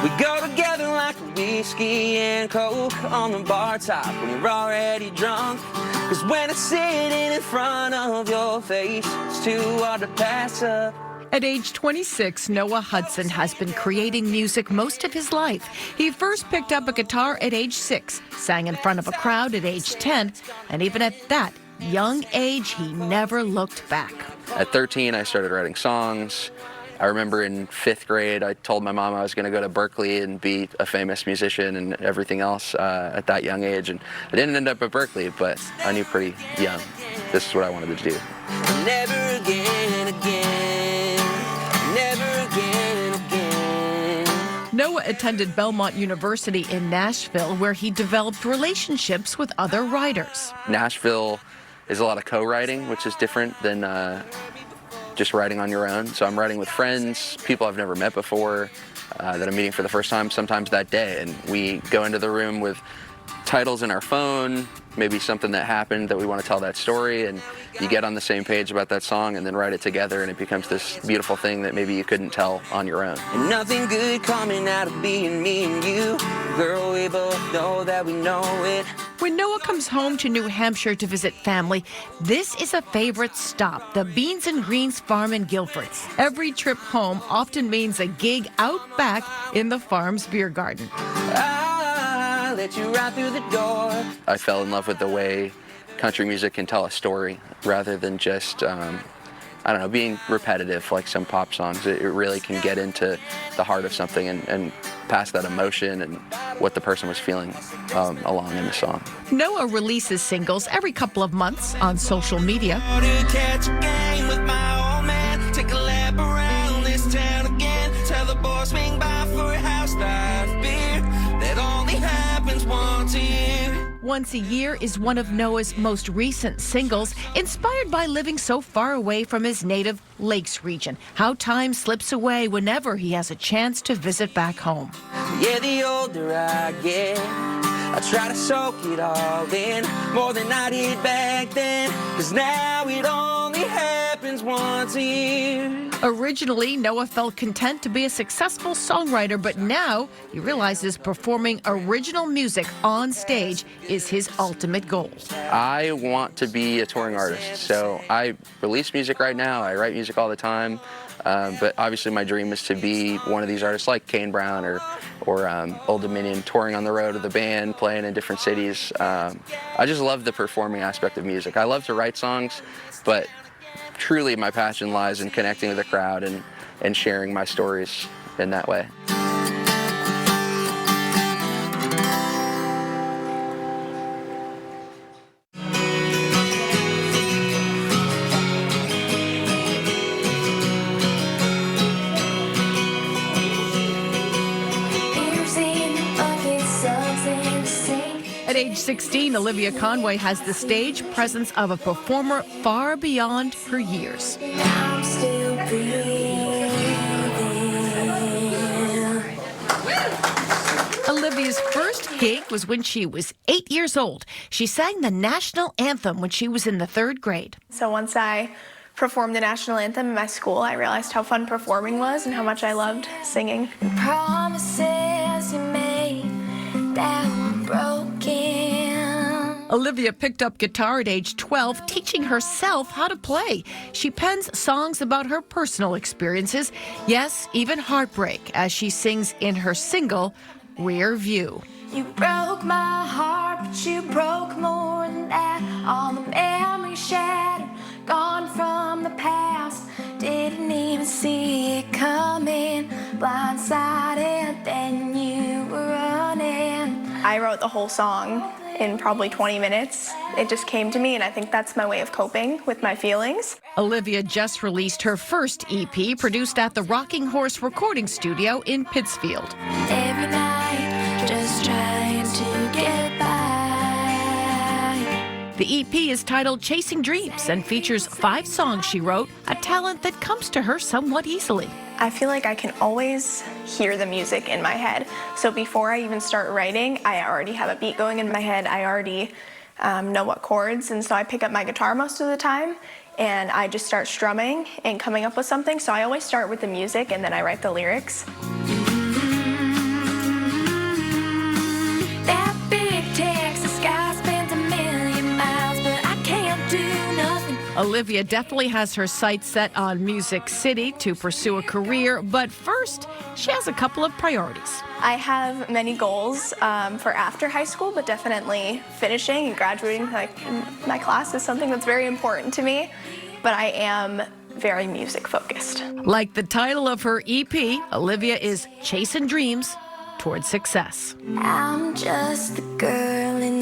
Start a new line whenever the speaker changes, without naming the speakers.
We go together like whiskey and coke on the bar top when you're already drunk. Cause when it's sitting in front of your face, it's too hard to pass up.
At age 26, Noah Hudson has been creating music most of his life. He first picked up a guitar at age 6, sang in front of a crowd at age 10, and even at that young age, he never looked back.
At 13, I started writing songs. I remember in 5th grade, I told my mom I was going to go to Berkeley and be a famous musician and everything else at that young age. And I didn't end up at Berkeley, but I knew pretty young this is what I wanted to do.
Never again, again, never again, again.
Noah attended Belmont University in Nashville, where he developed relationships with other writers.
Nashville is a lot of co-writing, which is different than just writing on your own. So I'm writing with friends, people I've never met before, that I'm meeting for the first time, sometimes that day. And we go into the room with titles in our phone, maybe something that happened that we want to tell that story, and you get on the same page about that song and then write it together, and it becomes this beautiful thing that maybe you couldn't tell on your own.
And nothing good coming out of being me and you. Girl, we both know that we know it.
When Noah comes home to New Hampshire to visit family, this is a favorite stop, the Beans and Greens Farm in Guilford. Every trip home often means a gig out back in the farm's beer garden.
I'll let you right through the door.
I fell in love with the way country music can tell a story rather than just, I don't know, being repetitive like some pop songs. It really can get into the heart of something and pass that emotion and what the person was feeling along in the song.
Noah releases singles every couple of months on social media.
Catch a game with my old man. Take a lap around this town again. Tell the boys swing by for a house-style beer. That only happens once a year.
Once a Year is one of Noah's most recent singles, inspired by living so far away from his native Lakes region. How time slips away whenever he has a chance to visit back home.
Yeah, the older I get, I try to soak it all in more than I did back then. Cause now it only happens once a year.
Originally, Noah felt content to be a successful songwriter, but now he realizes performing original music on stage is his ultimate goal.
I want to be a touring artist, so I release music right now, I write music all the time, but obviously my dream is to be one of these artists like Kane Brown or Old Dominion, touring on the road with the band, playing in different cities. I just love the performing aspect of music. I love to write songs, but truly my passion lies in connecting with the crowd and sharing my stories in that way.
At age 16, Olivia Conway has the stage presence of a performer far beyond her years.
I'm still breathing.
Olivia's first gig was when she was 8 years old. She sang the national anthem when she was in the 3rd grade.
So once I performed the national anthem in my school, I realized how fun performing was and how much I loved singing. Promises you made that were broken.
Olivia picked up guitar at age 12, teaching herself how to play. She pens songs about her personal experiences, yes, even heartbreak, as she sings in her single, Rear View.
You broke my heart, but you broke more than that. All the memories shattered, gone from the past. Didn't even see it coming, blindsided, then you were running. I wrote the whole song in probably 20 minutes. It just came to me, and I think that's my way of coping with my feelings.
Olivia just released her first EP, produced at the Rocking Horse Recording Studio in Pittsfield.
Every night, just trying to get by.
The EP is titled Chasing Dreams and features 5 songs she wrote, a talent that comes to her somewhat easily.
I feel like I can always hear the music in my head. So before I even start writing, I already have a beat going in my head. I already know what chords, and so I pick up my guitar most of the time and I just start strumming and coming up with something. So I always start with the music and then I write the lyrics.
Olivia definitely has her sights set on Music City to pursue a career, but first, she has a couple of priorities.
I have many goals for after high school, but definitely finishing and graduating my class is something that's very important to me, but I am very music focused.
Like the title of her EP, Olivia is chasing dreams towards success.
I'm just a girl in